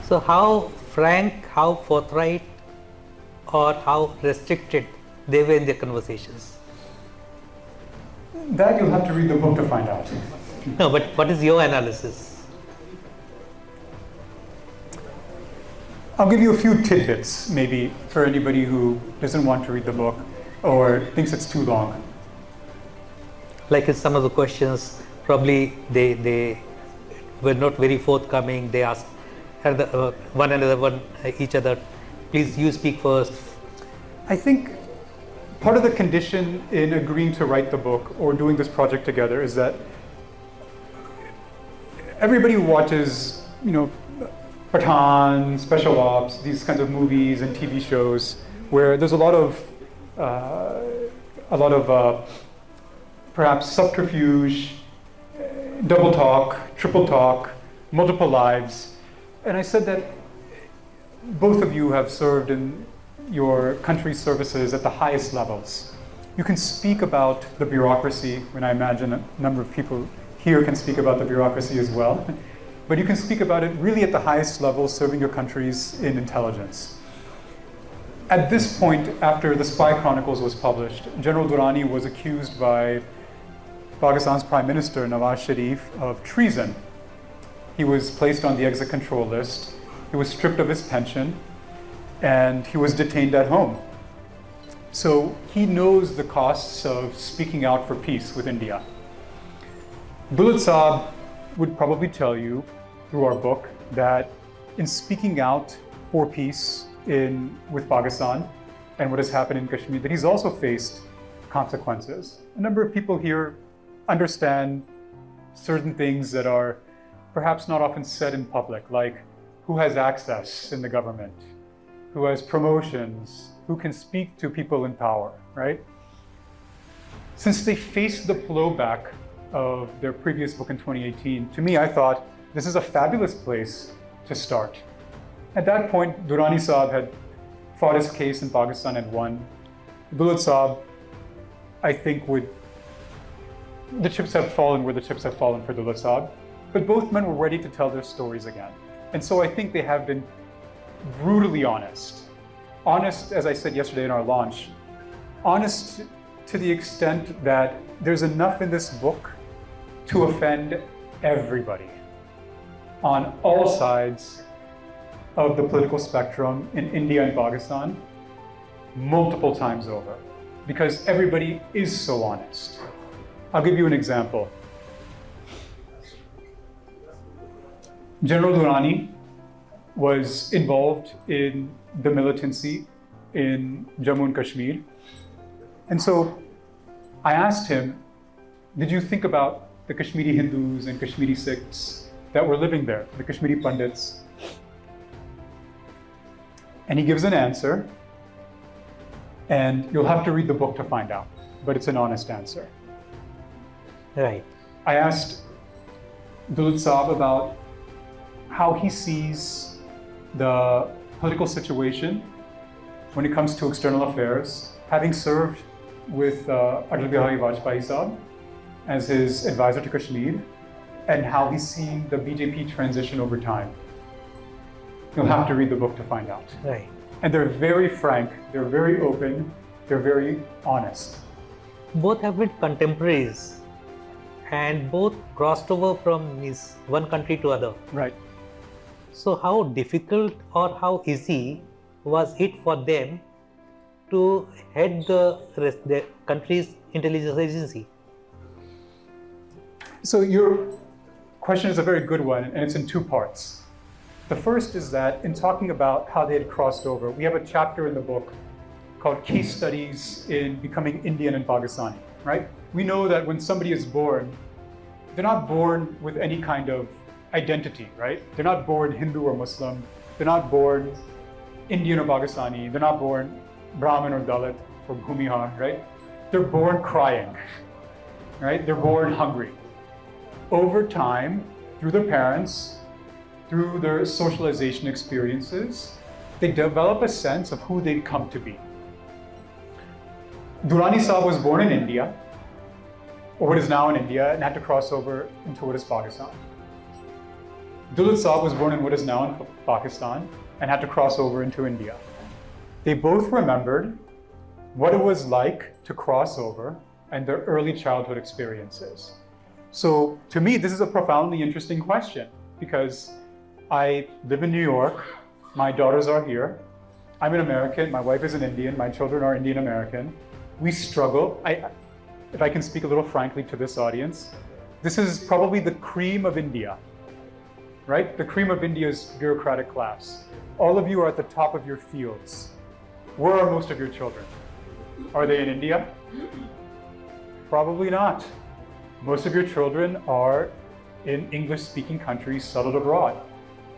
So how frank, how forthright, or how restricted they were in their conversations? That you'll have to read the book to find out. No, but what is your analysis? I'll give you a few tidbits, maybe, for anybody who doesn't want to read the book or thinks it's too long. Like in some of the questions, probably they were not very forthcoming. They asked each other, please you speak first. I think part of the condition in agreeing to write the book or doing this project together is that everybody who watches, Pathan, Special Ops, these kinds of movies and TV shows where there's a lot of perhaps subterfuge, double talk, triple talk, multiple lives. And I said that both of you have served in your country's services at the highest levels. You can speak about the bureaucracy, and I imagine a number of people here can speak about the bureaucracy as well. But you can speak about it really at the highest level, serving your countries in intelligence. At this point, after the Spy Chronicles was published, General Durrani was accused by Pakistan's Prime Minister Nawaz Sharif of treason. He was placed on the exit control list. He was stripped of his pension, and he was detained at home. So he knows the costs of speaking out for peace with India. Dulat Saab would probably tell you through our book that in speaking out for peace with Pakistan and what has happened in Kashmir, that he's also faced consequences. A number of people here understand certain things that are perhaps not often said in public, like who has access in the government, who has promotions, who can speak to people in power, right? Since they faced the blowback of their previous book in 2018, to me, I thought this is a fabulous place to start. At that point, Durrani Saab had fought his case in Pakistan and won. Dulat Saab, I think, the chips have fallen where the chips have fallen for Dulat Saab, but both men were ready to tell their stories again. And so I think they have been brutally honest. Honest, as I said yesterday in our launch, honest to the extent that there's enough in this book to offend everybody on all sides of the political spectrum in India and Pakistan multiple times over, because everybody is so honest. I'll give you an example. General Durrani was involved in the militancy in Jammu and Kashmir. And so I asked him, did you think about the Kashmiri Hindus and Kashmiri Sikhs that were living there, the Kashmiri Pandits? And he gives an answer, and you'll have to read the book to find out, but it's an honest answer. Right. I asked Dulat Saab about how he sees the political situation when it comes to external affairs, having served with Atal Bihari Vajpayee Saab as his advisor to Kashmir, and how he's seen the BJP transition over time. You'll have to read the book to find out. Right. And they're very frank, they're very open, they're very honest. Both have been contemporaries and both crossed over from one country to other. Right. So how difficult or how easy was it for them to head the country's intelligence agency? So your question is a very good one, and it's in two parts. The first is that in talking about how they had crossed over, we have a chapter in the book called Case Studies in Becoming Indian and Pakistani, right? We know that when somebody is born, they're not born with any kind of identity, right? They're not born Hindu or Muslim. They're not born Indian or Pakistani. They're not born Brahmin or Dalit or Bhumihar, right? They're born crying, right? They're born hungry. Over time, through their parents, through their socialization experiences, they develop a sense of who they've come to be. Durrani Saab was born in India, or what is now in India, and had to cross over into what is Pakistan. Dulat Saab was born in what is now in Pakistan and had to cross over into India. They both remembered what it was like to cross over and their early childhood experiences. So to me, this is a profoundly interesting question because I live in New York, my daughters are here, I'm an American, my wife is an Indian, my children are Indian American. We struggle. If I can speak a little frankly to this audience, this is probably the cream of India, right? The cream of India's bureaucratic class. All of you are at the top of your fields. Where are most of your children? Are they in India? Probably not. Most of your children are in English-speaking countries settled abroad,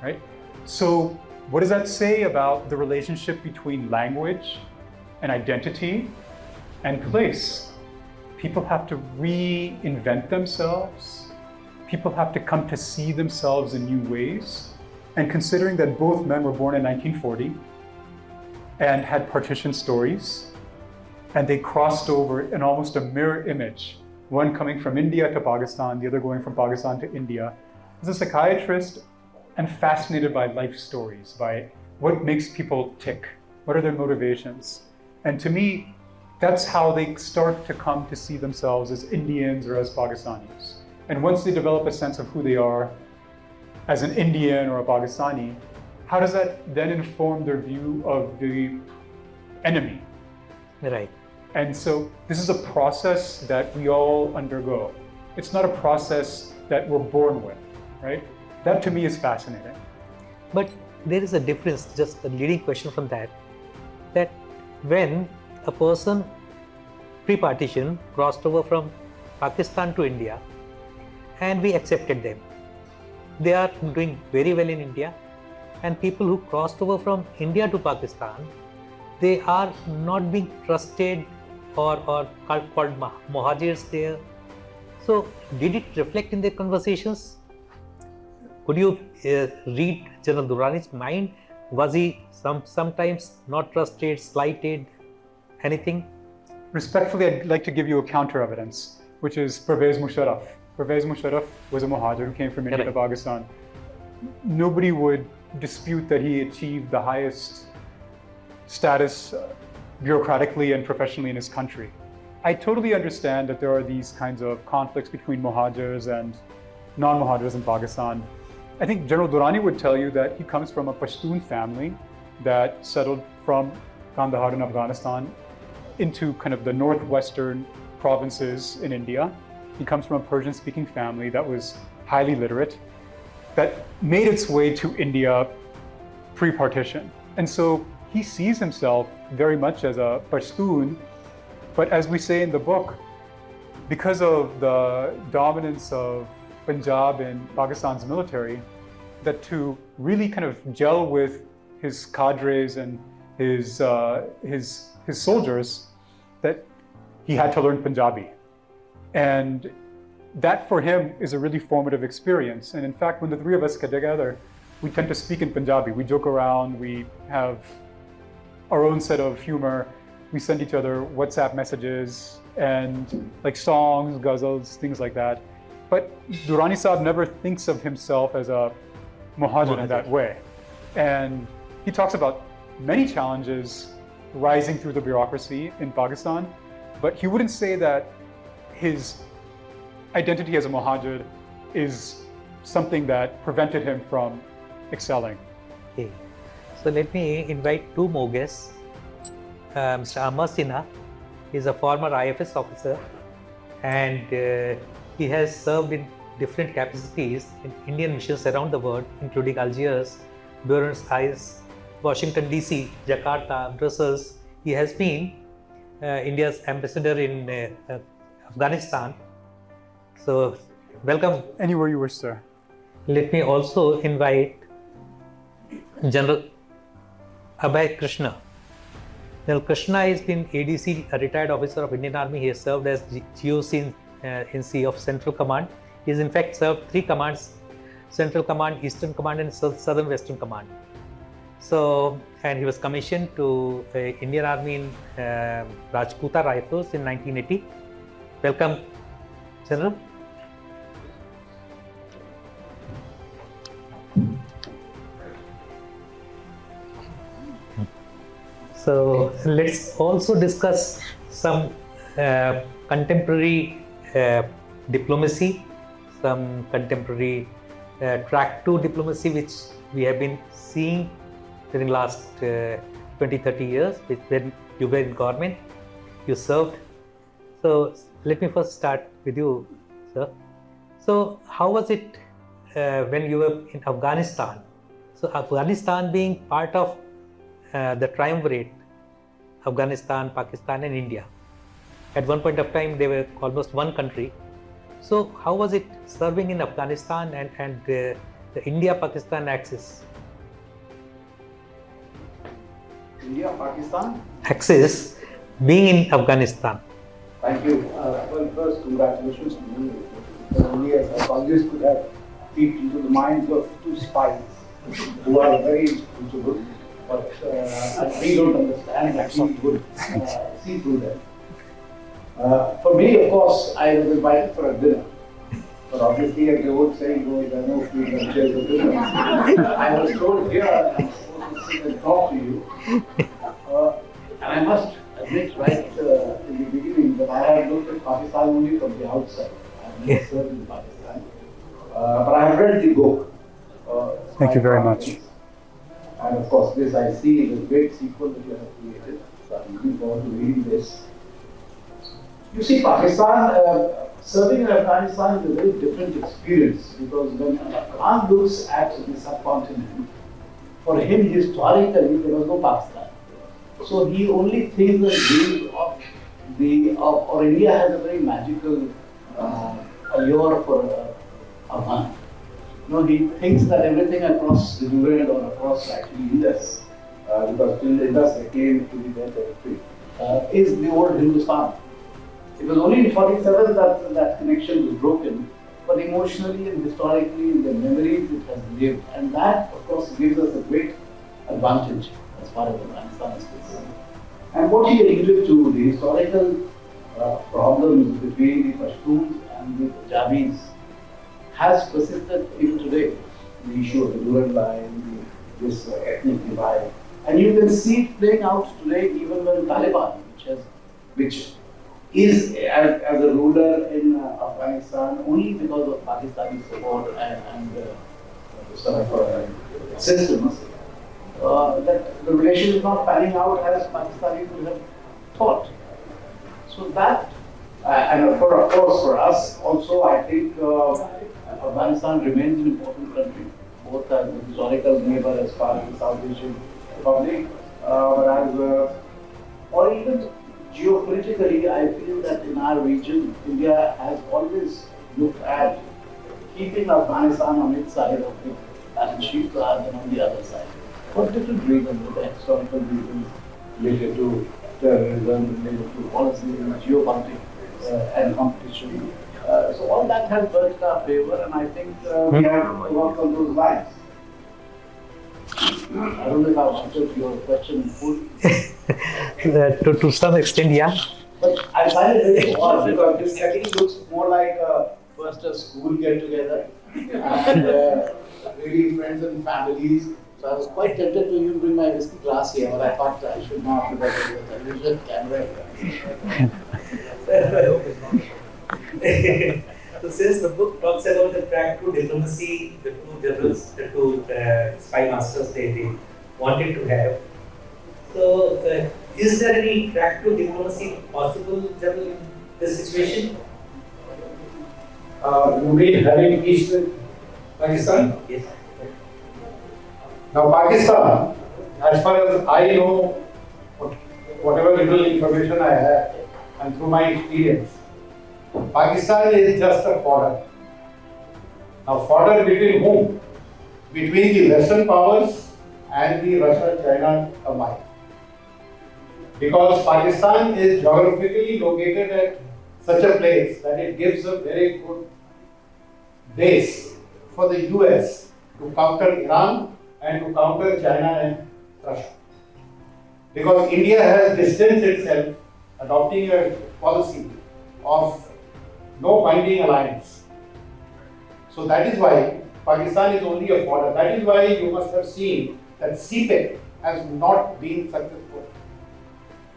right? So what does that say about the relationship between language and identity and place? People have to reinvent themselves. People have to come to see themselves in new ways. And considering that both men were born in 1940 and had partition stories, and they crossed over in almost a mirror image, one coming from India to Pakistan, the other going from Pakistan to India. As a psychiatrist, I'm fascinated by life stories, by what makes people tick, what are their motivations. And to me, that's how they start to come to see themselves as Indians or as Pakistanis. And once they develop a sense of who they are as an Indian or a Pakistani, how does that then inform their view of the enemy? Right. And so this is a process that we all undergo. It's not a process that we're born with, right? That to me is fascinating. But there is a difference, just a leading question from that when a person pre-partition crossed over from Pakistan to India and we accepted them, they are doing very well in India, and people who crossed over from India to Pakistan, they are not being trusted or called Muhajirs there. So did it reflect in their conversations? Could you read General Durrani's mind? Was he sometimes not trusted, slighted, anything? Respectfully, I'd like to give you a counter evidence, which is Pervez Musharraf. Pervez Musharraf was a Muhajir who came from India to Pakistan. Nobody would dispute that he achieved the highest status bureaucratically and professionally in his country. I totally understand that there are these kinds of conflicts between Muhajirs and non-Muhajirs in Pakistan. I think General Durrani would tell you that he comes from a Pashtun family that settled from Kandahar in Afghanistan into kind of the northwestern provinces in India. He comes from a Persian-speaking family that was highly literate, that made its way to India pre-partition. And so he sees himself very much as a Pashtun, but as we say in the book, because of the dominance of Punjab in Pakistan's military, that to really kind of gel with his cadres and his soldiers, that he had to learn Punjabi. And that for him is a really formative experience. And in fact, when the three of us get together, we tend to speak in Punjabi. We joke around, we have our own set of humor. We send each other WhatsApp messages and like songs, ghazals, things like that. But Durrani Saab never thinks of himself as a Muhajir in that way. And he talks about many challenges rising through the bureaucracy in Pakistan, but he wouldn't say that his identity as a Muhajir is something that prevented him from excelling. Okay. So let me invite two more guests. Mr. Amar Sinha is a former IFS officer, and he has served in different capacities in Indian missions around the world, including Algiers, Buenos Aires, Washington DC, Jakarta, Brussels. He has been India's ambassador in Afghanistan. So, welcome. Anywhere you wish, sir. Let me also invite General Abhay Krishna. General Krishna has been ADC, a retired officer of Indian Army. He has served as GOC in C of Central Command. He has in fact served three commands: Central Command, Eastern Command, and Southern Western Command. So, and he was commissioned to Indian Army in Rajputa Rifles in 1980. Welcome, General. So let's also discuss some contemporary diplomacy, some contemporary track to diplomacy, which we have been seeing during last 20-30 years, when you were in government, you served. So let me first start with you, sir. So how was it when you were in Afghanistan? So Afghanistan being part of the triumvirate, Afghanistan, Pakistan and India. At one point of time, they were almost one country. So how was it serving in Afghanistan and the India-Pakistan axis? India-Pakistan? Axis being in Afghanistan. Thank you. Well, first, congratulations to you. Only as a psychologist could have peeped into the minds of two spies who are very inscrutable, but we don't understand and actually would see through them. For me, of course, I was invited for a dinner. But obviously, as the old saying goes, there are no food and chairs for dinner. I was told here I'm supposed to sit and talk to you. And I must admit right in the beginning that I had looked at Pakistan only from the outside. I have never served in Pakistan. But I have read the book. Thank you very much. And of course, this I see is a great sequel that you have created. So I'm looking forward to reading this. You see, Pakistan, serving in Afghanistan is a very different experience because when an Afghan looks at the subcontinent, for him historically there was no Pakistan. So he only thinks the dreams of or India has a very magical allure for Afghan. He thinks that everything across the Durrani or across actually Indus, because till the Indus they came to be their territory, is the old Hindustan. It was only in 47 that that connection was broken, but emotionally and historically in the memories it has lived, and that of course gives us a great advantage as far as Afghanistan is concerned. And what he alluded to, the historical problems between the Pashtuns and the Punjabis has persisted even today. The issue of the Durrani line, this ethnic divide, and you can see it playing out today even when Taliban, which is as a ruler in Afghanistan only because of Pakistani support and sort of systems, that the relation is not panning out as Pakistanis would have thought. So that, and of course for us also, I think Afghanistan remains an important country, both as a historical neighbor as far as the South Asian Republic, but as or even geopolitically, I feel that in our region, India has always looked at keeping Afghanistan on its side of the balance sheet rather than on the other side. For different reasons, with the historical reasons related to terrorism, related to policy, geopolitics, and competition. So all that has worked in our favor, and I think we have worked on those lines. I don't know if I've answered your question fully. To some extent, yeah. But I find it very odd because this setting looks more like first a school get together and really friends and families. So I was quite tempted to even bring my whiskey glass here, but I thought I should not because there was a television camera. So since the book talks about the track to diplomacy, the two generals, the two spy masters they wanted to have. So is there any track to diplomacy possible, General, in this situation? You mean having peace with Pakistan? Yes. Now Pakistan, as far as I know, whatever little information I have, and through my experience, Pakistan is just a fodder. Now fodder between whom? Between the Western powers and the Russia-China combined. Because Pakistan is geographically located at such a place that it gives a very good base for the US to counter Iran and to counter China and Russia. Because India has distanced itself, adopting a policy of no binding alliance. So that is why Pakistan is only a fodder. That is why you must have seen that CPEC has not been successful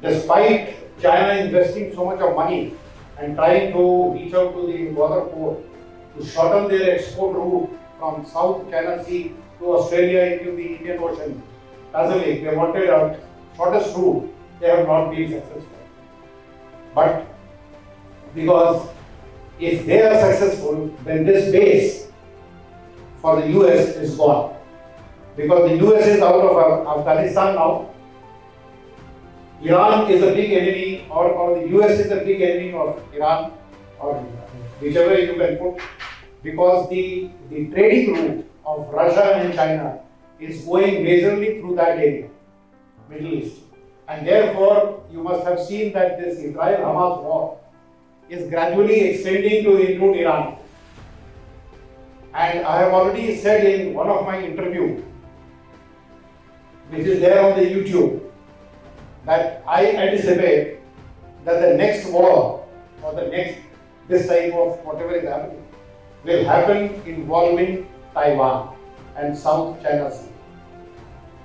despite China investing so much of money and trying to reach out to the border port to shorten their export route from South China Sea to Australia into the Indian Ocean, Pacific, they wanted a shortest route, they have not been successful. But because if they are successful, then this base for the US is gone. Because the US is out of Afghanistan now. Iran is a big enemy, or the US is a big enemy of Iran, or whichever you can put, because the trading route of Russia and China is going majorly through that area, Middle East. And therefore, you must have seen that this Israel-Hamas war is gradually extending to include Iran. And I have already said in one of my interviews, which is there on the YouTube, that I anticipate that the next war or the next this type of whatever is happening will happen involving Taiwan and South China Sea.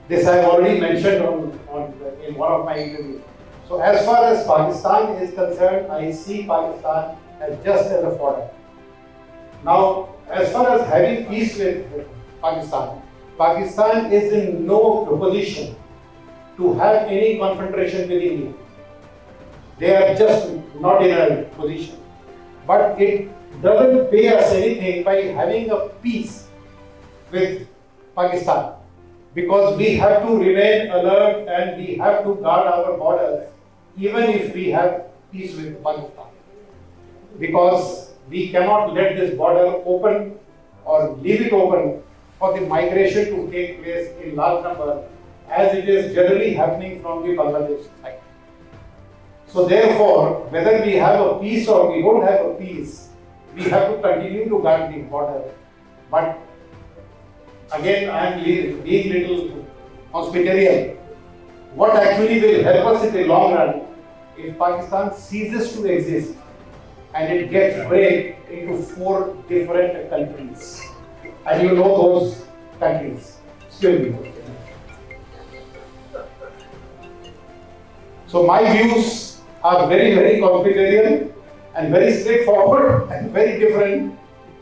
This I have already mentioned in one of my interviews. So as far as Pakistan is concerned, I see Pakistan as just as a fodder. Now, as far as having peace with Pakistan, Pakistan is in no position to have any confrontation with India. They are just not in a position. But it doesn't pay us anything by having a peace with Pakistan, because we have to remain alert and we have to guard our borders even if we have peace with Pakistan. Because we cannot let this border open or leave it open for the migration to take place in large number, as it is generally happening from the Bangladesh side. So therefore, whether we have a peace or we don't have a peace, we have to continue to guard the border. But again, I am being little hospitalian. What actually will help us in the long run, if Pakistan ceases to exist and it gets break into 4 different countries. And you know those countries. Excuse me. So my views are very, very complementarian and very straightforward and very different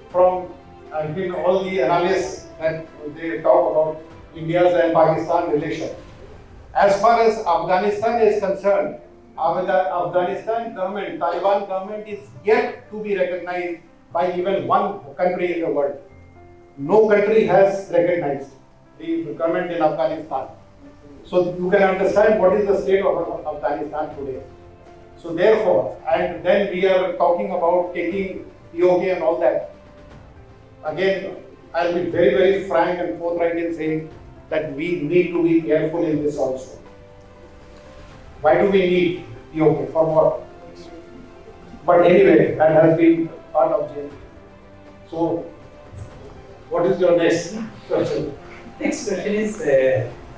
from all the analysts that they talk about India's and Pakistan relation. As far as Afghanistan is concerned, Afghanistan government, Taliban government is yet to be recognized by even one country in the world. No country has recognized the government in Afghanistan. So you can understand what is the state of Afghanistan today. So therefore, and then we are talking about taking POK and all that. Again, I'll be very, very frank and forthright in saying that we need to be careful in this also. Why do we need POK? For what? But anyway, that has been part of GenAbhay. So, what is your next question? Next question is,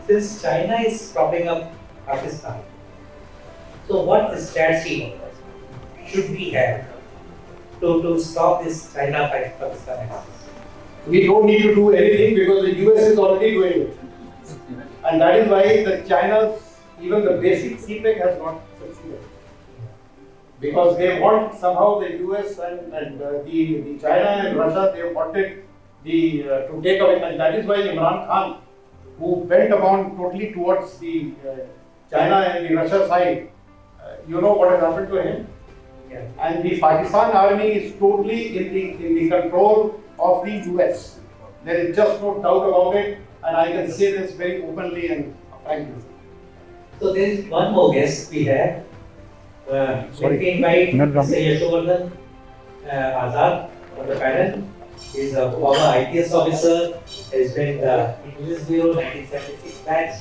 since China is propping up Pakistan, so what strategy should we have to stop this China-Pakistan axis? We don't need to do anything because the US is already doing it. And that is why the China's, even the basic CPEC has not succeeded. Because they want somehow the US and the China and Russia, they wanted to take away, and that is why Imran Khan, who bent upon totally towards the China and the Russia side, you know what has happened to him? Yeah. And the Pakistan army is totally in the control of the US. There is just no doubt about it, and I can say this very openly and frankly. So there is one more guest we have. Let me invite Mr. Yashovardhan Jha Azad on the panel. He is a former IPS officer. He has been the Intelligence Bureau 1976 batch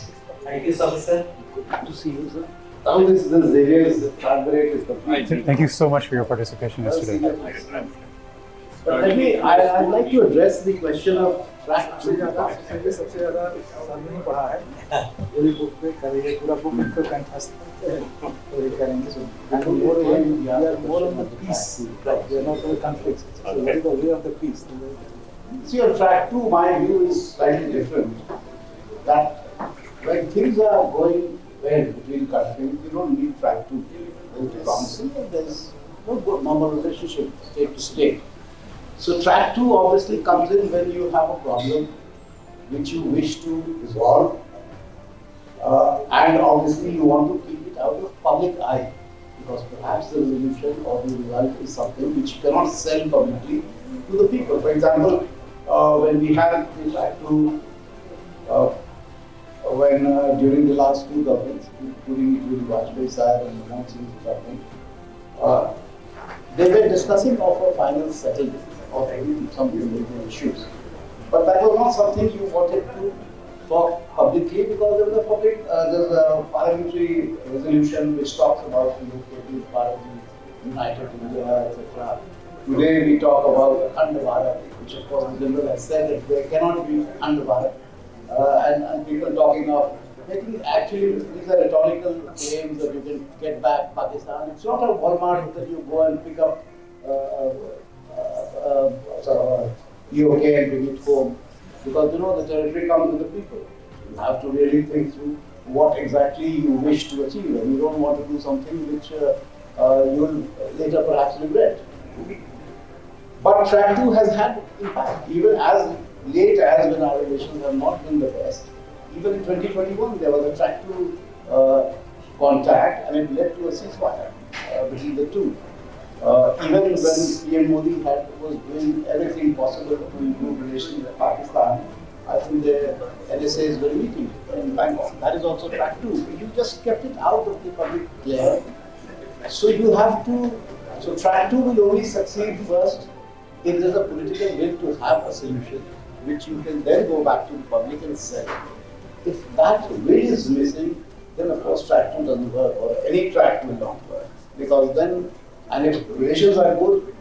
IPS officer. Good to see you, sir. Now this Xavier's Covert is complete. Thank you so much for your participation yesterday. But I'd like to address the question of track. सबसे ज़्यादा सामने ही पढ़ा है पूरी book पे करेंगे पूरा book पे कंठस्थ तो ये करेंगे so and we are more on the peace, like we are not on the conflicts, so what is the way of the peace? See, on track 2, my view is slightly different. That when things are going went between countries, you don't need track 2. There's diplomacy and there's no good normal relationship state to state. So track 2 obviously comes in when you have a problem which you wish to resolve, and obviously you want to keep it out of public eye, because perhaps the resolution or the result is something which you cannot sell publicly to the people. For example, when we had the track 2, when during the last 2 governments, including Yashovardhan Jha Azad and Amar Sinha government, they were discussing of a final settlement of some individual issues. But that was not something you wanted to talk publicly, because there was a there's a parliamentary resolution which talks about the UK being part of the United India, etc. Today we talk about Akhand Bharat, which of course the general has said that there cannot be Akhand Bharat. And people talking of making, actually these are rhetorical claims that you can get back Pakistan. It's not a Walmart that you go and pick up EOK and bring it home, because you know the territory comes with the people. You have to really think through what exactly you wish to achieve, and you don't want to do something which you will later perhaps regret. But track 2 has had impact, even as late as when our relations have not been the best. Even in 2021, there was a track 2 contact, and it led to a ceasefire between the two. Even when PM Modi was doing everything possible to improve relations with Pakistan, I think the NSAs were meeting in Bangkok. That is also track 2. You just kept it out of the public glare. So you have to. So track 2 will only succeed first if there is a political will to have a solution, which you can then go back to the public and sell. If that will is missing, then of course track 2 doesn't work, or any track will not work. Because then, and if relations are good,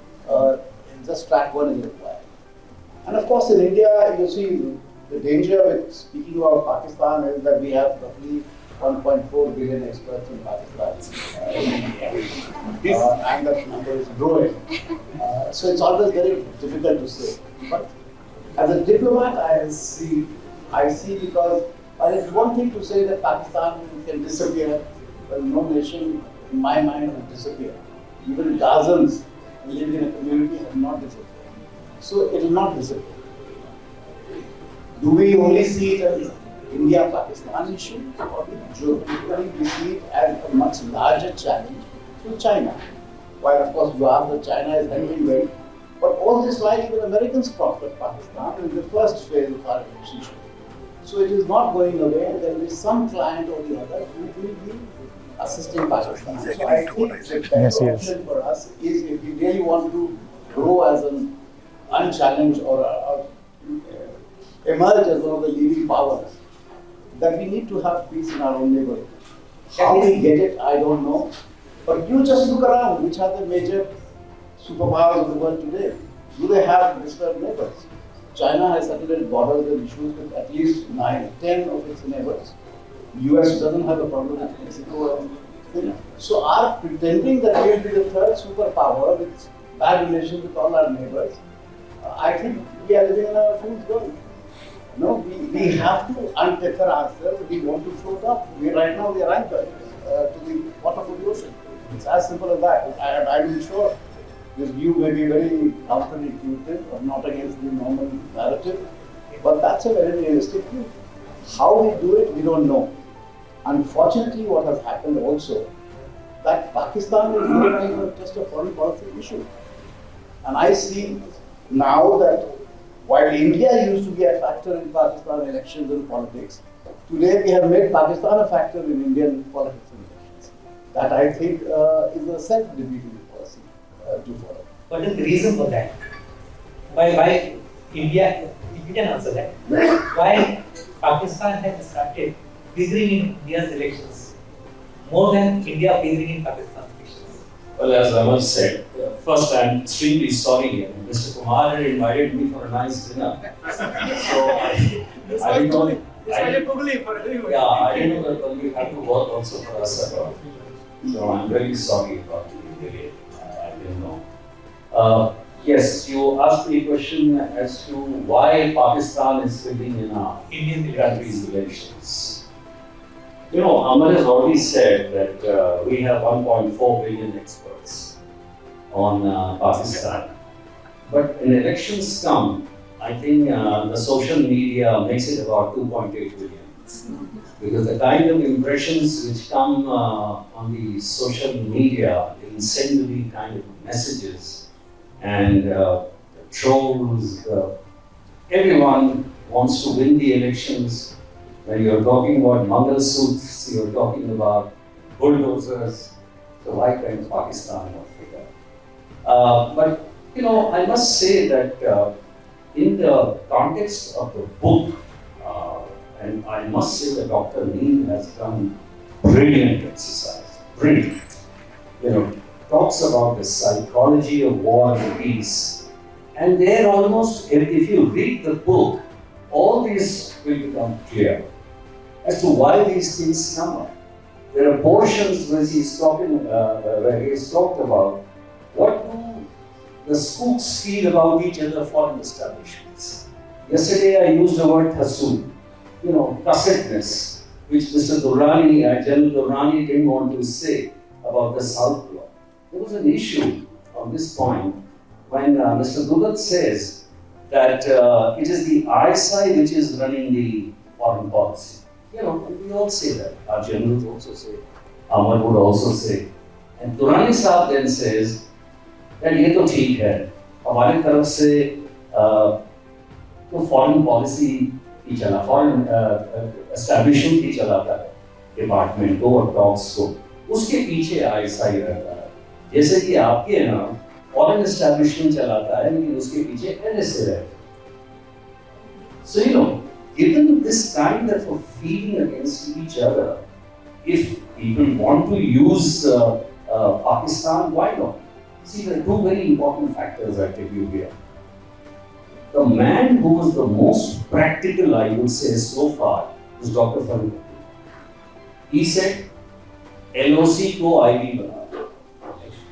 just track 1 is required. And of course in India, you see, the danger with speaking about Pakistan is that we have roughly 1.4 billion experts in Pakistan. And that number is growing. So it's always very difficult to say. But as a diplomat, I see because it's one thing to say that Pakistan can disappear, but no nation, in my mind, will disappear. Even Gazans living in a community have not disappeared. So it will not disappear. Do we only see it as India-Pakistan issue, or we see it as a much larger challenge to China? While of course you ask that China is handling well, but all this while even Americans prospered Pakistan in the first phase of our relationship. So it is not going away. There will be some client or the other who will be assisting Pakistan. So I think the better option for us is, if we really want to grow as an unchallenged or emerge as one of the leading powers, that we need to have peace in our own neighborhood. How we get it, I don't know. But you just look around, which are the major superpowers of the world today? Do they have disturbed neighbors? China has settled its borders and issues with at least 9, 10 of its neighbors. US doesn't have a problem with Mexico and China. So our pretending that we will be the third superpower with bad relations with all our neighbors, I think we are living in a fool's world. No, we have to untether ourselves. We want to float up. Right now we are anchored to the bottom of the ocean. It's as simple as that. I'm sure this view may be very counterintuitive or not against the normal narrative, but that's a very realistic view. How we do it, we don't know. Unfortunately, what has happened also, that Pakistan is no longer just a foreign policy issue. And I see now that while India used to be a factor in Pakistan elections and politics, today we have made Pakistan a factor in Indian politics and elections. That I think is a self-defeating policy to follow. What is the reason for that? Why India, if you can answer that, why Pakistan has started figuring in India's elections more than India figuring in Pakistan's elections? Well, as Amar said, first I'm extremely sorry. Mr. Kumar had invited me for a nice dinner. So I didn't know. I didn't know that we have to work also for us. So I'm very sorry about it. I didn't know. Yes, you asked me a question as to why Pakistan is fitting in our Indian country's relations. You know, Amar has already said that we have 1.4 billion experts on Pakistan. But when elections come, I think the social media makes it about 2.8 billion. Because the kind of impressions which come on the social media, the incendiary kind of messages and trolls, everyone wants to win the elections. When you're talking about Mangal suits, you're talking about bulldozers. So why can't Pakistan not figure? But you know, I must say that in the context of the book, and I must say that Dr. Neil has done brilliant exercise, brilliant. You know, talks about the psychology of war and peace. And there almost, if you read the book, all these will become clear as to why these things come up. There are portions where he's talked about what do the spooks feel about each other foreign establishments. Yesterday I used the word hasood, you know, cussedness, which Mr. Durrani, General Durrani didn't want to say about the South Bloc. There was an issue on this point when Mr. Dulat says that it is the ISI which is running the foreign policy. You know, we all say that. Our generals also say, Amar would also say. And Durrani Saab then says that ये तो ठीक है, हमारे तरफ से तो foreign policy ही चला, foreign establishment ही चलाता है, department को और talks को, उसके पीछे ISI रहता है. जैसे कि आपके यहाँ foreign establishment चलाता है, लेकिन उसके पीछे NSA रहता है. So you know, given this kind of a feeling against each other, if people want to use Pakistan, why not? See, there are two very important factors I tell you here. The man who was the most practical, I would say, so far was Dr. Farooq. He said, LOC ko IV bana.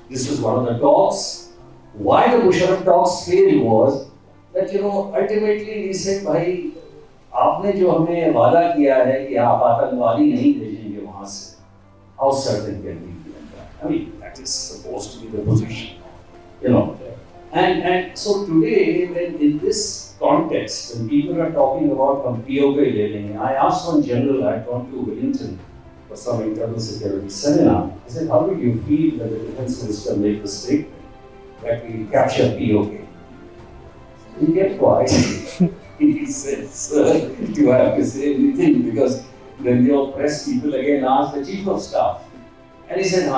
This was one of the talks. Why the Musharraf talks failed was that, you know, ultimately he said, भाई, आपने जो हमें वादा किया है कि आप आतंकवादी नहीं भेजेंगे वहाँ से, how certain can we be on that? I mean, that is supposed to be the position, you know. And so today, when in this context, when people are talking about POK living, I asked one general, I had gone to Wellington for some internal security seminar. I said, how do you feel that the defense minister made the statement that we capture POK? He kept quiet. He said, sir, do I have to say anything? Because then the press people again asked the chief of staff. And he said,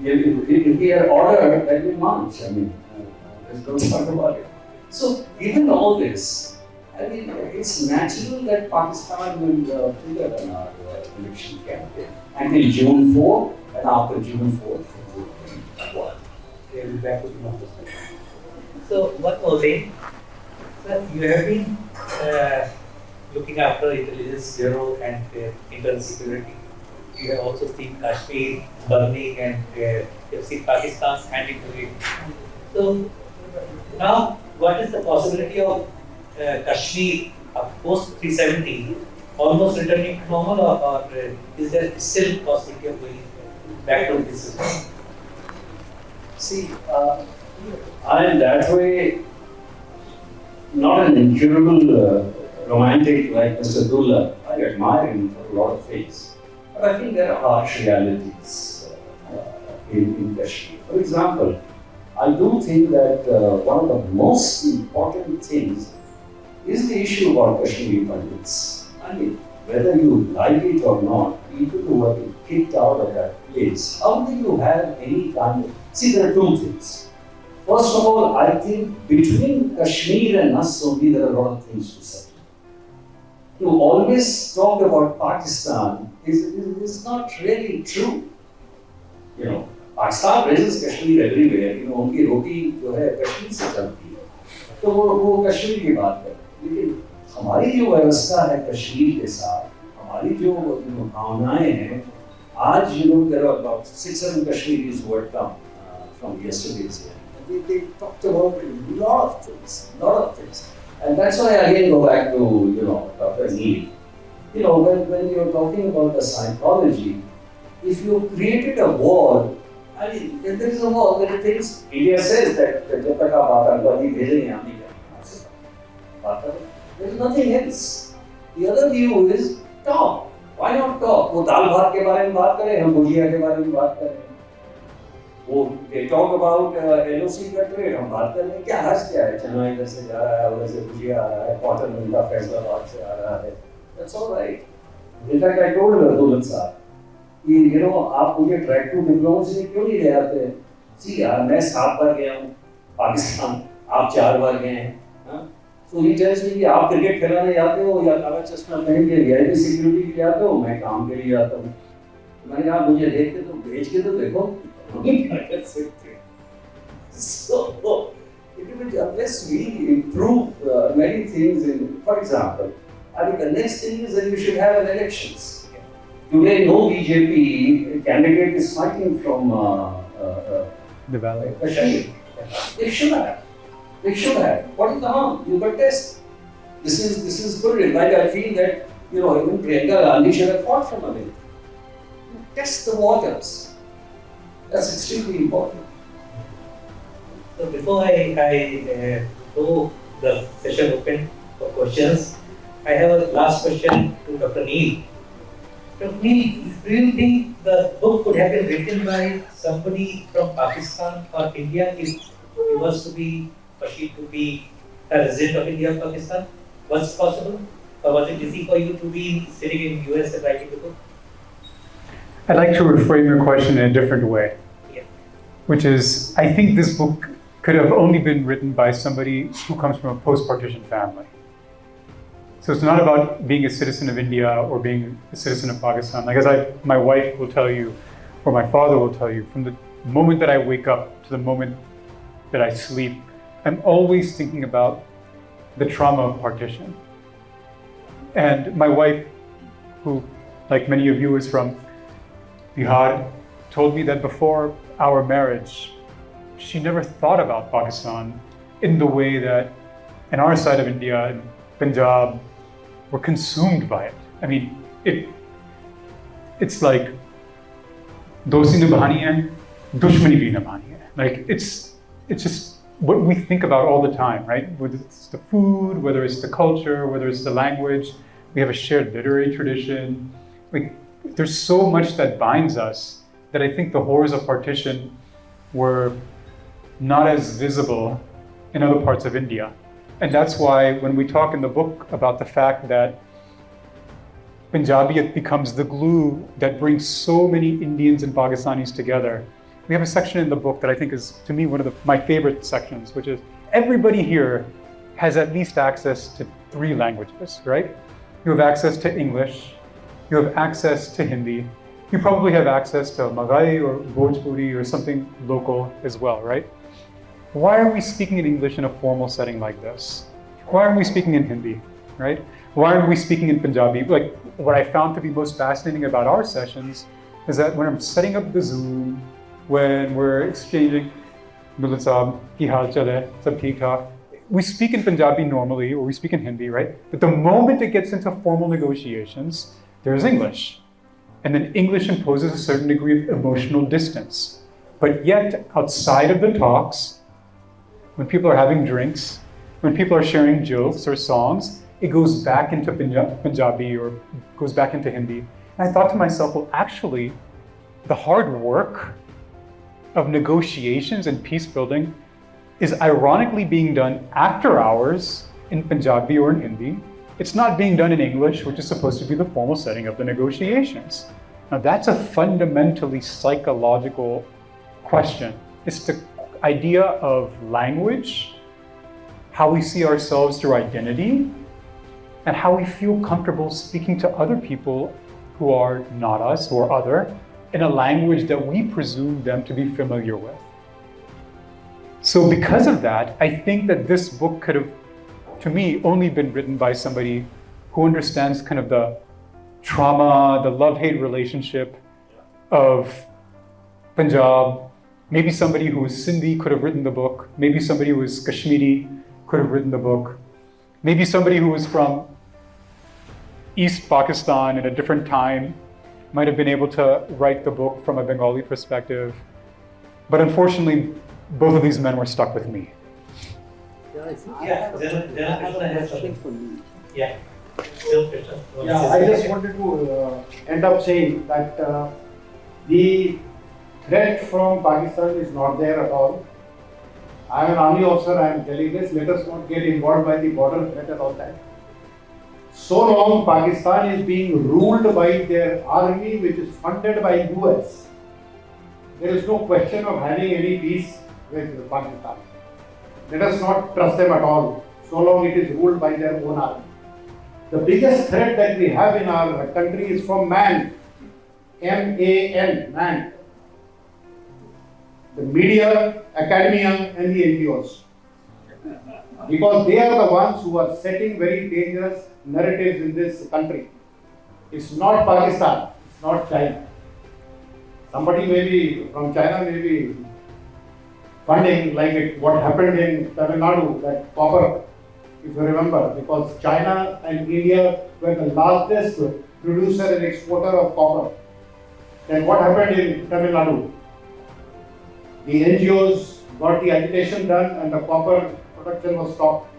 if we are ordered, then we march. I mean, there's no talk about it. So, given all this, I mean, it's natural that Pakistan will figure on our election campaign until June 4, and after June 4th, they will be back to the So, one more thing. Sir, you have been looking after intelligence bureau and internal security. You have also seen Kashmir burning and you have seen Pakistan's hand into it. So now, what is the possibility of Kashmir post 370 almost returning to normal, or is there still possibility of going back to this system? see, I am that way not an incurable romantic like Mr. Dulat. I admire him for a lot of things. But I think there are harsh realities in Kashmir. For example, I do think that one of the most important things is the issue about Kashmiri Pandits. I mean, whether you like it or not, people who have been kicked out of that place, how do you have any kind of... See, there are two things. First of all, I think between Kashmir and us only there are a lot of things to settle. To always talk about Pakistan is not really true. You know, Pakistan raises Kashmir everywhere. You know, उनकी रोटी जो है कश्मीर से चलती है, तो वो कश्मीर की बात है. लेकिन हमारी जो व्यवस्था है कश्मीर के साथ, हमारी जो भावनाएं हैं, आज there are about 600 Kashmiris who had come from yesterday's year. They talked about a lot of things, and that's why I again go back to Dr. Neil. when you're talking about the psychology, if you created a wall, I mean, if there is a wall, then it is, India says that जब तक आप आतंकवादी भेजेंगे हम नहीं करेंगे, there is nothing else. The other view is talk. Why not talk? वो दाल भात के बारे में बात करें, हम भुजिया के बारे में बात करें. वो they talk about LOC का trade, हम बात कर रहे हैं, क्या हर्ष क्या है? चना इधर से जा रहा है, उधर से भुजिया आ रहा है, कॉटन उनका फैसलाबाद से आ रहा है. That's all right. In fact, I told Dulat साहब, कि आप मुझे ट्रैक टू डिप्लोमेसी में क्यों नहीं ले आते? See, मैं 7 बार गया हूँ पाकिस्तान, आप 4 बार गए हैं. So he tells me कि आप क्रिकेट खिलाने जाते हो या काला चश्मा पहन के VIP सिक्योरिटी के लिए आते हो, मैं काम के लिए आता हूँ. मैंने कहा मुझे देख के तो भेज के तो देखो. So unless we improve many things, for example, I think the next thing is that you should have an elections. Today, no BJP candidate is fighting from The valley. Kashmir. They should have. They should have. What is the harm? You can test. This is good. Like I feel that even Priyanka Gandhi should have fought from America. Test the waters. That's extremely important. So before I go the session open for questions, I have a last question to Dr. Neil. Dr. Neil, do you think the book could have been written by somebody from Pakistan or India if he was to be perceived to be a resident of India or Pakistan? Was it possible? Or was it easy for you to be sitting in US and writing the book? I'd like to reframe your question in a different way. Yeah. Which is, I think this book could have only been written by somebody who comes from a post-partition family. So it's not about being a citizen of India or being a citizen of Pakistan. Like my wife will tell you, or my father will tell you, from the moment that I wake up to the moment that I sleep, I'm always thinking about the trauma of partition. And my wife, who, like many of you, is from Bihar, told me that before our marriage, she never thought about Pakistan in the way that in our side of India, in Punjab, we're consumed by it. I mean, it's like dosti nibhani hai, dushmani bhi nibhani hai. Like it's just what we think about all the time, right? Whether it's the food, whether it's the culture, whether it's the language, we have a shared literary tradition. Like there's so much that binds us that I think the horrors of partition were not as visible in other parts of India. And that's why when we talk in the book about the fact that Punjabiyat becomes the glue that brings so many Indians and Pakistanis together, we have a section in the book that I think is, to me, one of my favorite sections, which is everybody here has at least access to 3 languages, right? You have access to English, you have access to Hindi, you probably have access to Maghai or Bhojpuri or something local as well, right? Why are we speaking in English in a formal setting like this? Why aren't we speaking in Hindi, right? Why aren't we speaking in Punjabi? Like, what I found to be most fascinating about our sessions is that when I'm setting up the Zoom, when we're exchanging, Dulat Sahab, ki haal chal hai, sab theek thaak, we speak in Punjabi normally, or we speak in Hindi, right? But the moment it gets into formal negotiations, there's English. And then English imposes a certain degree of emotional distance. But yet, outside of the talks, when people are having drinks, when people are sharing jokes or songs, it goes back into Punjabi or goes back into Hindi. And I thought to myself, well, actually, the hard work of negotiations and peace building is ironically being done after hours in Punjabi or in Hindi. It's not being done in English, which is supposed to be the formal setting of the negotiations. Now, that's a fundamentally psychological question. It's the idea of language, how we see ourselves through identity, and how we feel comfortable speaking to other people who are not us or other in a language that we presume them to be familiar with. So because of that, I think that this book could have, to me, only been written by somebody who understands kind of the trauma, the love-hate relationship of Punjab. Maybe somebody who is Sindhi could have written the book. Maybe somebody who is Kashmiri could have written the book. Maybe somebody who is from East Pakistan in a different time, might have been able to write the book from a Bengali perspective. But unfortunately, both of these men were stuck with me. Yeah, GenAbhay Krishna has something for me. Yeah. Yeah, I just wanted to end up saying that the threat from Pakistan is not there at all. I am an army officer, I am telling this, let us not get involved by the border threat and all that. So long Pakistan is being ruled by their army, which is funded by US, there is no question of having any peace with Pakistan. Let us not trust them at all, so long it is ruled by their own army. The biggest threat that we have in our country is from man, M-A-N, man. The media, academia and the NGOs. Because they are the ones who are setting very dangerous narratives in this country. It's not Pakistan, it's not China. Somebody maybe from China may be funding like what happened in Tamil Nadu, that copper, if you remember, because China and India were the largest producer and exporter of copper. Then what happened in Tamil Nadu? The NGOs got the agitation done and the copper production was stopped.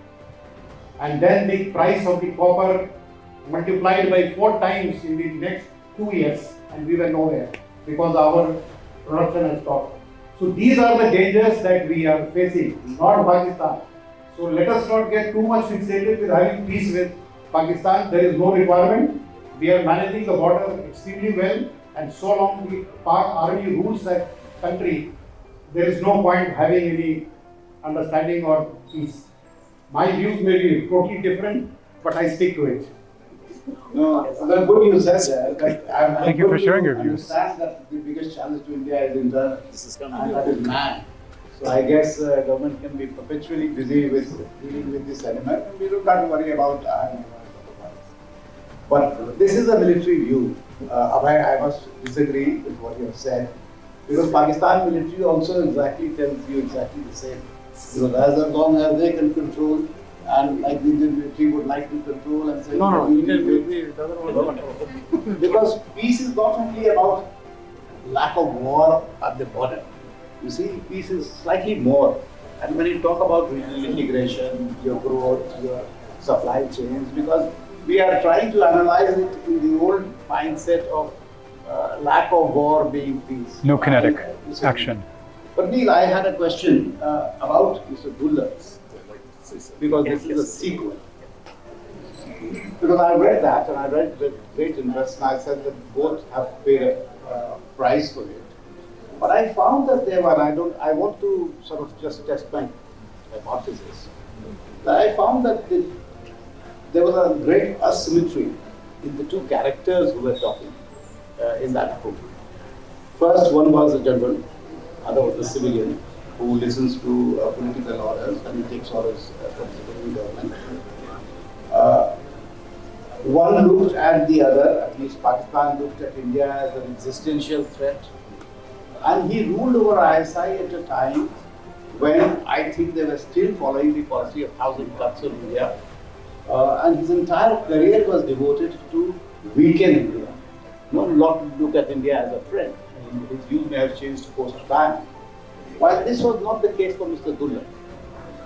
And then the price of the copper multiplied by 4 times in the next 2 years, and we were nowhere because our production has stopped. So these are the dangers that we are facing, not Pakistan. So let us not get too much fixated with having peace with Pakistan. There is no requirement. We are managing the border extremely well, and so long the Pak army rules that country, there is no point having any understanding or peace. My views may be totally different, but I stick to it. No, the good news is that Thank you for sharing your views. I understand that the biggest challenge to India is internal, and that is man. So I guess government can be perpetually busy with dealing with this element, and we don't have to worry about army. But this is a military view. Abhay, I must disagree with what you have said, because Pakistan military also exactly tells you exactly the same. Because as long as they can control, and like the Indian military would like to control and say, Indian military doesn't want to control. Because peace is not only about lack of war at the border. You see, peace is slightly more. And when you talk about regional integration, your growth, your supply chains, because we are trying to analyze it in the old mindset of lack of war being peace. No kinetic action. But Neil, I had a question about Mr. Dulat, because this is a sequel. Because I read that, and I read with great interest, and I said that both have paid a price for it. But I found that there were, I want to sort of just test my hypothesis. That I found that there was a great asymmetry in the two characters who were talking in that book. First, one was a general, other was a civilian who listens to political orders and he takes orders from the civilian government. One looked at the other, at least Pakistan looked at India as an existential threat. And he ruled over ISI at a time when I think they were still following the policy of 1,000 cuts of India. And his entire career was devoted to weaken India. Not look at India as a friend. His views may have changed post-time. While this was not the case for Mr. Dulat.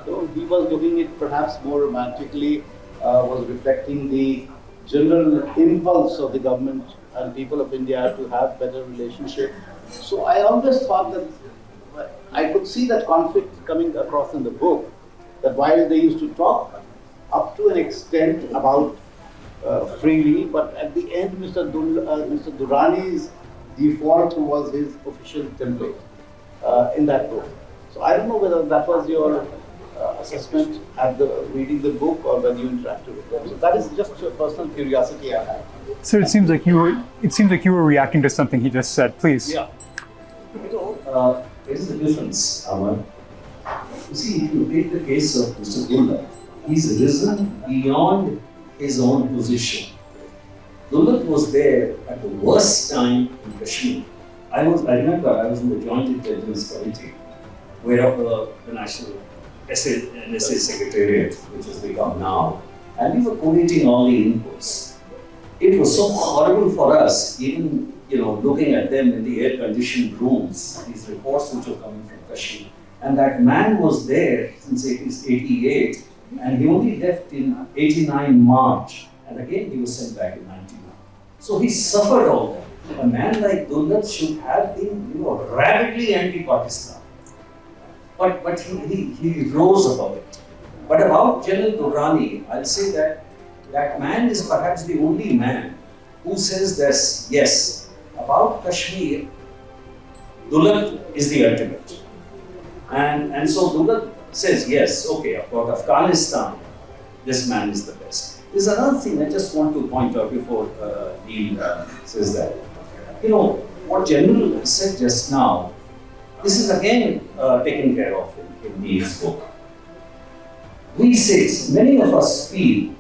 So he was looking at perhaps more romantically, was reflecting the general impulse of the government and people of India to have better relationship. So I always thought that I could see that conflict coming across in the book, that while they used to talk up to an extent about freely, but at the end Mr. Durrani's default was his official template in that book. So I don't know whether that was your assessment at the reading the book or when you interacted with them. So that is just a personal curiosity I have. So it seems like you were reacting to something he just said. Please. Yeah. There is a difference, Amar. You see, if you take the case of Mr. Dulat, he's risen beyond his own position. Dulat was there at the worst time in Kashmir. I remember I was in the Joint Intelligence Committee, where the National NSA Secretariat, which has become now, and we were collating all the inputs. it was so horrible for us, even looking at them in the air-conditioned rooms, these reports which were coming from Kashmir. And that man was there since 88, and he only left in 89 March, and again he was sent back in 99. So he suffered all that. A man like Dulat should have been, rabidly anti-Pakistan. But he rose above it. But about General Durrani, I'll say that that man is perhaps the only man who says this, yes, about Kashmir, Dulat is the ultimate. And so Dulat says, yes, okay, about Afghanistan, this man is the best. There's another thing I just want to point out before Neil says that. What General said just now, this is again taken care of in Neil's book. We say, many of us feel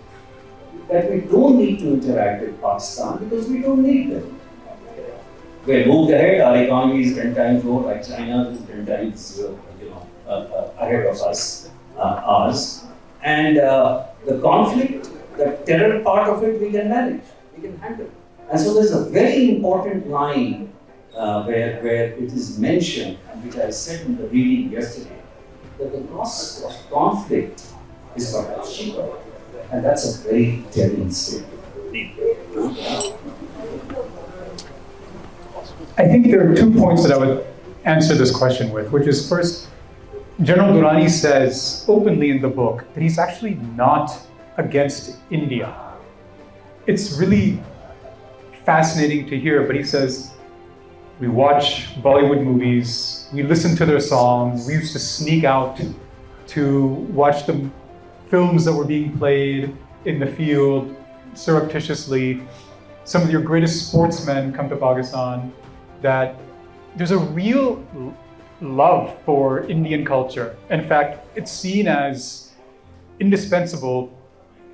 that we don't need to interact with Pakistan because we don't need them. We're moved ahead, our economy is 10 times more, like China is 10 times ahead of us, ours. And the conflict, the terror part of it, we can manage, we can handle. And so there's a very important line where it is mentioned, and which I said in the reading yesterday, that the cost of conflict is perhaps cheaper. And that's a very telling statement. I think there are 2 points that I would answer this question with, which is first, General Durrani says openly in the book that he's actually not against India. It's really fascinating to hear, but he says, we watch Bollywood movies, we listen to their songs, we used to sneak out to watch the films that were being played in the field surreptitiously. Some of your greatest sportsmen come to Pakistan. That there's a real love for Indian culture. In fact, it's seen as indispensable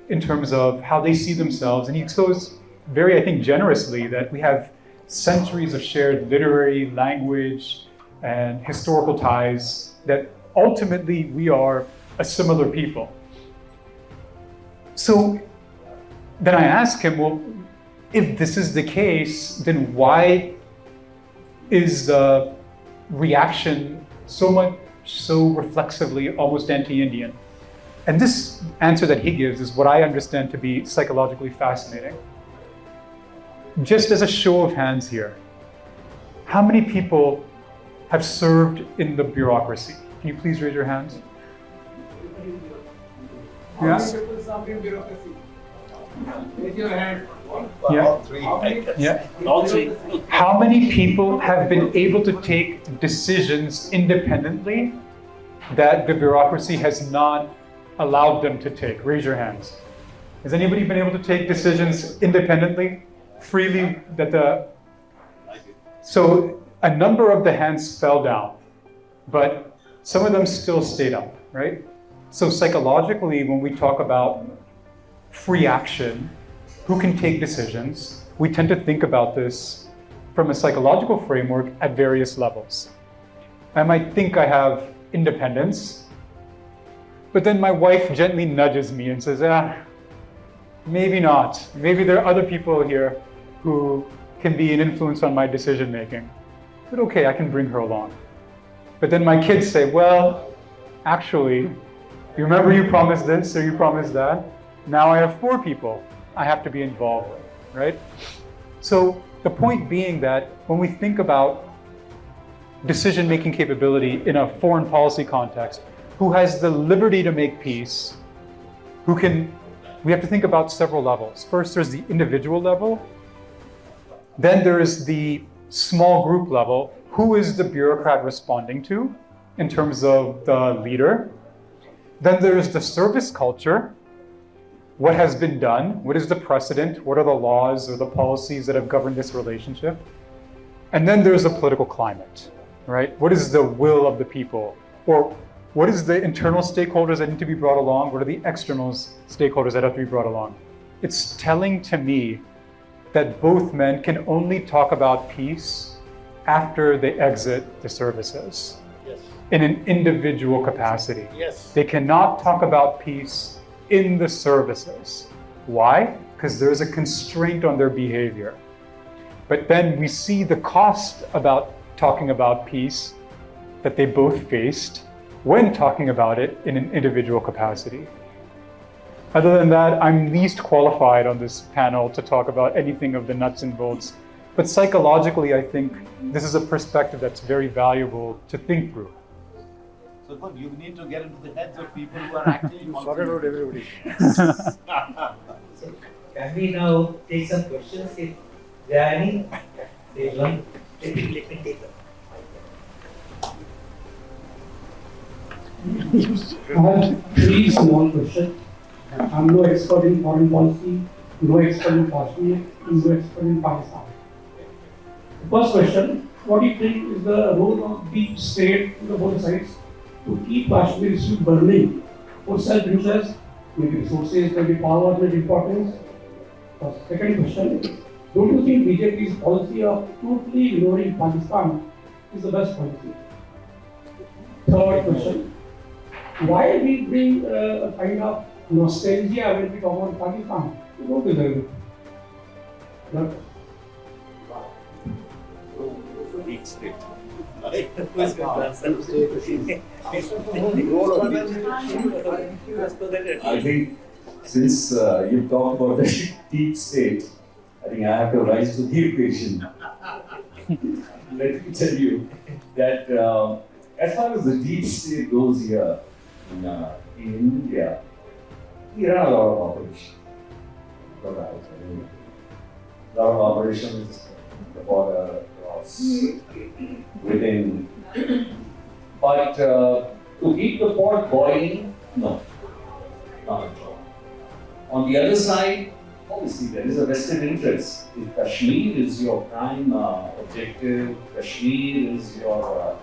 in terms of how they see themselves. And he shows very, I think, generously that we have centuries of shared literary, language, and historical ties, that ultimately we are a similar people. So then I ask him, well, if this is the case, then why is the reaction so reflexively almost anti-Indian? And this answer that he gives is what I understand to be psychologically fascinating. Just as a show of hands here, how many people have served in the bureaucracy? Can you please raise your hands? Yes? Raise your hand. Yeah. All three. Yeah. All three. How many people have been able to take decisions independently that the bureaucracy has not allowed them to take? Raise your hands. Has anybody been able to take decisions independently, freely, So a number of the hands fell down, but some of them still stayed up, right? So psychologically, when we talk about free action, who can take decisions, we tend to think about this from a psychological framework at various levels. I might think I have independence, but then my wife gently nudges me and says, maybe not. Maybe there are other people here who can be an influence on my decision making. But okay, I can bring her along. But then my kids say, well, actually, you remember you promised this or you promised that? Now I have 4 people I have to be involved with, right? So the point being that when we think about decision-making capability in a foreign policy context, who has the liberty to make peace, we have to think about several levels. First, there's the individual level. Then there is the small group level. Who is the bureaucrat responding to in terms of the leader? Then there's the service culture. What has been done? What is the precedent? What are the laws or the policies that have governed this relationship? And then there's the political climate, right? What is the will of the people? Or what is the internal stakeholders that need to be brought along? What are the external stakeholders that have to be brought along? It's telling to me that both men can only talk about peace after they exit the services. Yes. In an individual capacity. Yes. They cannot talk about peace in the services. Why? because there's a constraint on their behavior. But then we see the cost about talking about peace that they both faced when talking about it in an individual capacity. Other than that, I'm least qualified on this panel to talk about anything of the nuts and bolts. But psychologically, I think this is a perspective that's very valuable to think through. So good, you need to get into the heads of people who are actually Sorted out everybody. So can we now take some questions if there are any? There's one. Let me take them. I have three small questions. I'm no expert in foreign policy, no expert in Kashmir, no expert in Pakistan. The first question, what do you think is the role of deep state in the both sides to keep Kashmir issue burning for self-interest, maybe resources, maybe power, maybe importance? Second question, don't you think BJP's policy of totally ignoring Pakistan is the best policy? Third question, why we bring a kind of nostalgia when we talk about Pakistan? We don't deserve it. But Deep state. Who is going to answer? I think since you talked about the deep state, I think I have to rise to the occasion. Let me tell you that as far as the deep state goes here in India, we run a lot of operations. A lot of operations, the border, across, within. But to keep the pot boiling, no, not at all. On the other side, obviously there is a vested interest. If Kashmir is your prime objective, Kashmir is your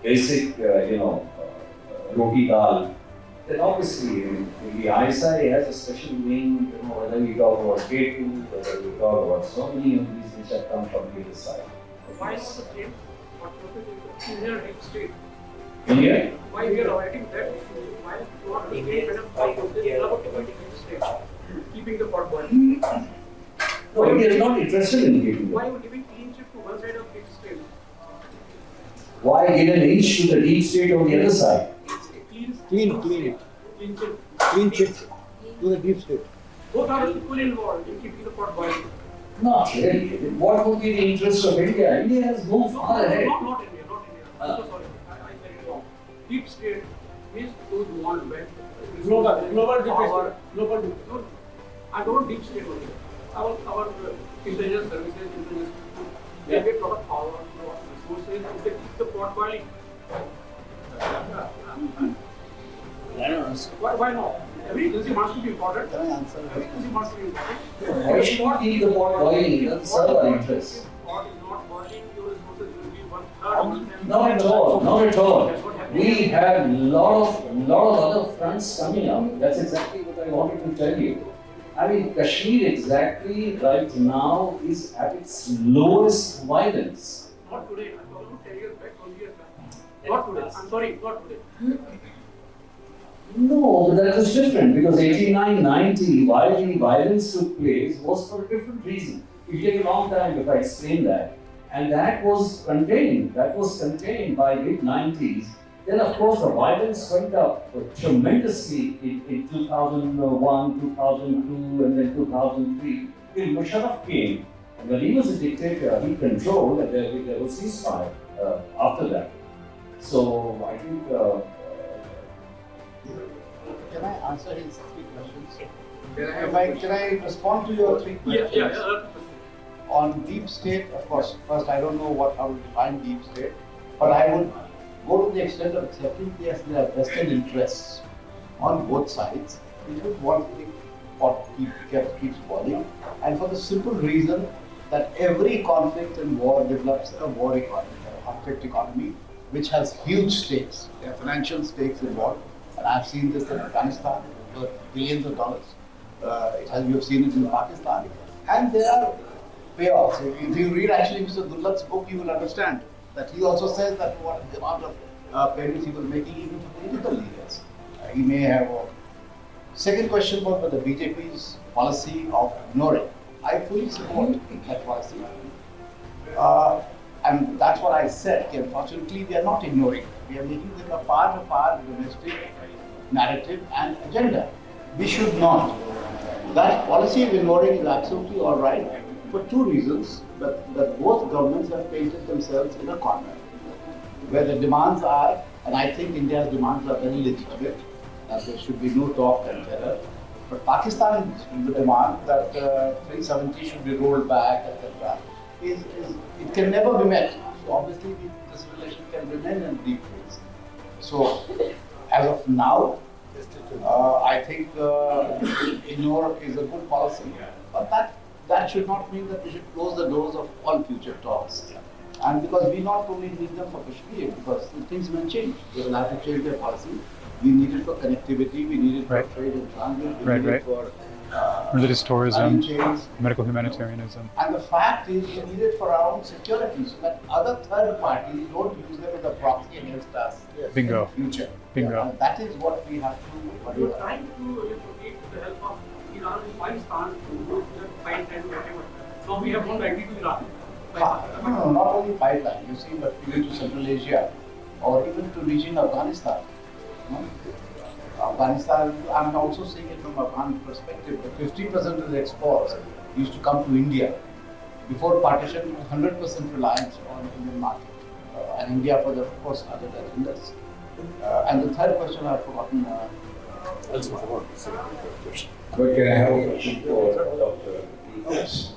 basic, roti dal, then obviously the ISI has a special wing, whether we talk about K2, whether we talk about so many of these which have come from the other side. why not the same? What purpose is the deep state? India? Why we are avoiding that? Why not the same kind of deep state? Keeping the pot boiling. No, India is not interested in keeping Why it. are you giving clean chip to one side of deep state? Why give an inch to the deep state on the other side? Clean chip to the deep state. Both are equally involved in keeping the pot boiling. Not really. What would be the interest of India? India has moved far ahead. Not India. I'm so sorry. I said it wrong. Deep state means those who want when global power. Global deep state. No, I don't want deep state only. Our intelligence services, they get a lot of power, resources, they keep the pot boiling. Why not? Every agency wants to be important. Can I answer? Every agency wants to be important. Why should not keep the pot boiling? It doesn't serve our interest. Pot is not boiling, your resources will be 1/3. Not at all. Not at all. We have lot of other fronts coming up. That's exactly what I wanted to tell you. I mean, Kashmir exactly right now is at its lowest violence. Not today. I'm talking about 10 years back, 20 years back. Not today. I'm sorry, not today. No, but that was different because 89, 90, while the violence took place, was for a different reason. It will take a long time if I explain that. And that was contained. That was contained by mid-90s. Then, of course, the violence went up tremendously in 2001, 2002, and then 2003. Till Musharraf came, and when he was a dictator, he controlled, and there was ceasefire after that. So, I think. Can I answer his three questions? Can I respond to your three questions? Yeah. On deep state, of course, first I don't know how to define deep state, but I would go to the extent of accepting yes, there are vested interests on both sides, which would want the pot keeps boiling, and for the simple reason that every conflict and war develops a war economy, a conflict economy, which has huge stakes. There are financial stakes involved, and I've seen this in Afghanistan, for billions of dollars. You've seen it in Pakistan, and there are payoffs. If you read actually Mr. Dulat's book, you will understand that he also says that what the amount of payments he was making even to political leaders. He may have Second question was about the BJP's policy of ignoring. I fully support that policy. And that's what I said. Unfortunately, we are not ignoring. We are making them a part of our domestic narrative and agenda. We should not. That policy of ignoring is absolutely all right for two reasons, but both governments have painted themselves in a corner where the demands are, and I think India's demands are very legitimate, that there should be no talk and terror. But Pakistan's demand that 370 should be rolled back, etc., it can never be met. So obviously this relation can remain in deep freeze. So as of now, I think ignore is a good policy, but that should not mean that we should close the doors of all future talks. And because we not only need them for Kashmir, because things may change. They will have to change their policy. We need it for connectivity, we need it for trade and transit, we need it for religious tourism, chains. medical humanitarianism. And the fact is, we need it for our own security, so that other third parties don't use them as a proxy against us Bingo. in the future. Bingo. And that is what we have to worry You're about. trying to replicate the help of Iran and Pakistan to go to the pipeline, whatever. Now we have gone directly to Iran. No, not only pipeline, you see, but even to Central Asia or even to reaching Afghanistan. No? Afghanistan, I'm also seeing it from Afghan perspective, but 50% of the exports used to come to India. Before partition, 100% reliance on Indian market. And India for the, of course, other agendas. And the third question I've forgotten. But can I have a question for Dr. Yes.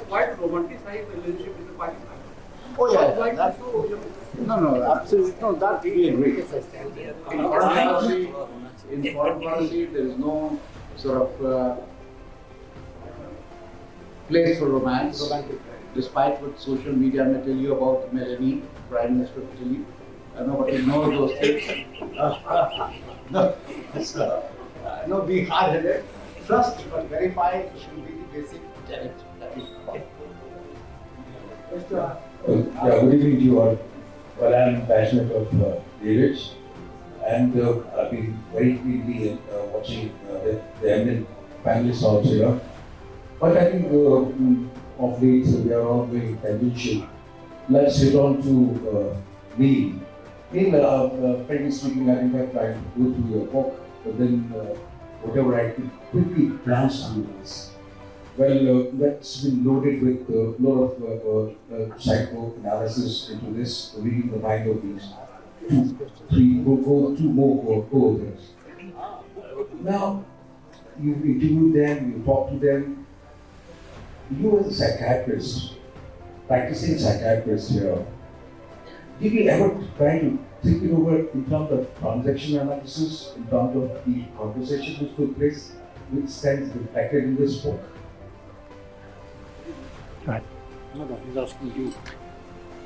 Why romanticize the relationship with the Pakistan? Oh yeah, Why that, so, no, absolutely, no, that we agree. In foreign policy, there is no sort of place for romance, despite what social media may tell you about Melanie, Prime Minister of Italy. But ignore those things. No, be hard-headed. Trust but verify should be the basic tenet that is called. Good evening to you all. Well, I'm passionate of marriage, and I've been very keenly watching the eminent panelists also here. But I think of late we are all very tangential. Let's hit on to me. Frankly speaking, I think I'm trying to go through your book, but then whatever I could quickly glance through this. Well, that's been loaded with a lot of psychoanalysis into this, reading the mind of these two more co-authors. Now, you interview them, you talk to them. You as a psychiatrist, practicing psychiatrist here, did you ever try to think it over in terms of transaction analysis, in terms of the conversation which took place, which stands reflected in this book? Right. No, he's asking you.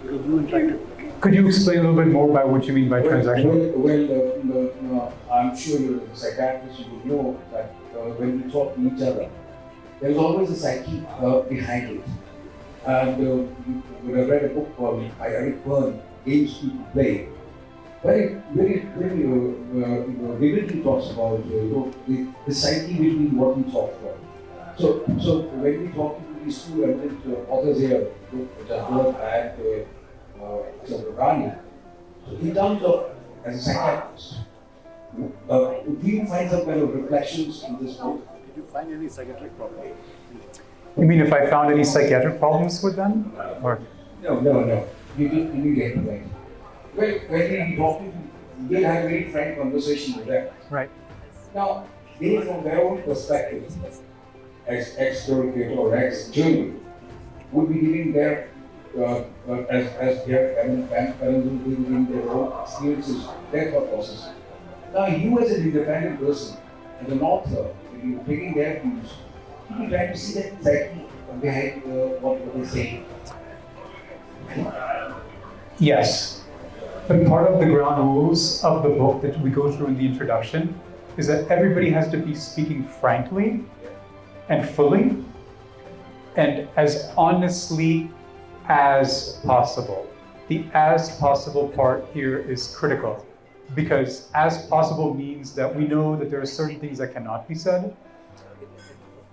Because you interacted. Could you explain a little bit more by what you mean by transactional? Well, I'm sure you're a psychiatrist, you would know that when we talk to each other, there's always a psyche behind it. And you would have read a book called by Eric Byrne, Games to Play. Very vividly talks about the psyche between what we talk about. So when we talk to these two eminent authors here, Durrani and Durrani, in terms of as a psychiatrist, do you find some kind of reflections in this book? Did you find any psychiatric problem? You mean if I found any psychiatric problems with them? Or? No. You didn't get it right. Well, when we talk to them, they have a very frank conversation with them. Right. Now, they from their own perspective, as ex-interrogator or ex-jury, would be giving their, as their parents will be giving their own experiences, their thought process. Now, you as an independent person, as an author, if you're taking their views, you will try to see that psyche behind what they say. Yes. But part of the ground rules of the book that we go through in the introduction is that everybody has to be speaking frankly and fully and as honestly as possible. The as possible part here is critical. because as possible means that we know that there are certain things that cannot be said,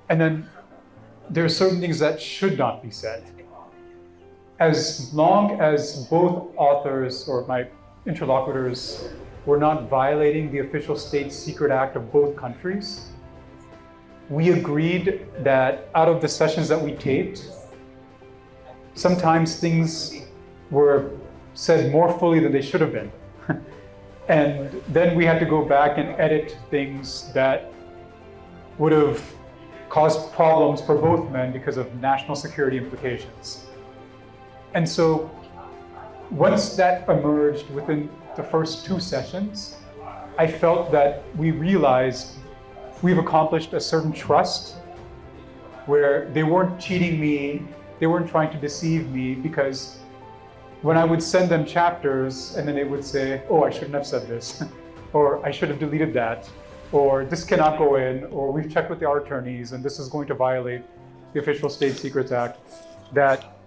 and then there are certain things that should not be said. As long as both authors or my interlocutors were not violating the official state secret act of both countries, we agreed that out of the sessions that we taped, sometimes things were said more fully than they should have been. And then we had to go back and edit things that would have caused problems for both men because of national security implications. And so once that emerged within the first 2 sessions, I felt that we realized we've accomplished a certain trust where they weren't cheating me, they weren't trying to deceive me, because when I would send them chapters and then they would say, oh, I shouldn't have said this, or I should have deleted that, or this cannot go in, or we've checked with our attorneys and this is going to violate the official State Secrets Act, that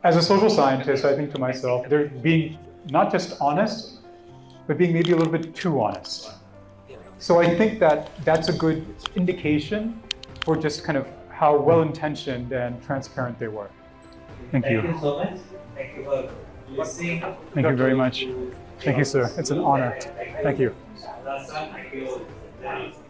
as a social scientist, I think to myself, they're being not just honest, but being maybe a little bit too honest. So I think that that's a good indication for just kind of how well-intentioned and transparent they were. Thank you. Thank you so much. Thank you for listening. Thank you very much. Thank you, sir. It's an honor. Thank you. Thank you.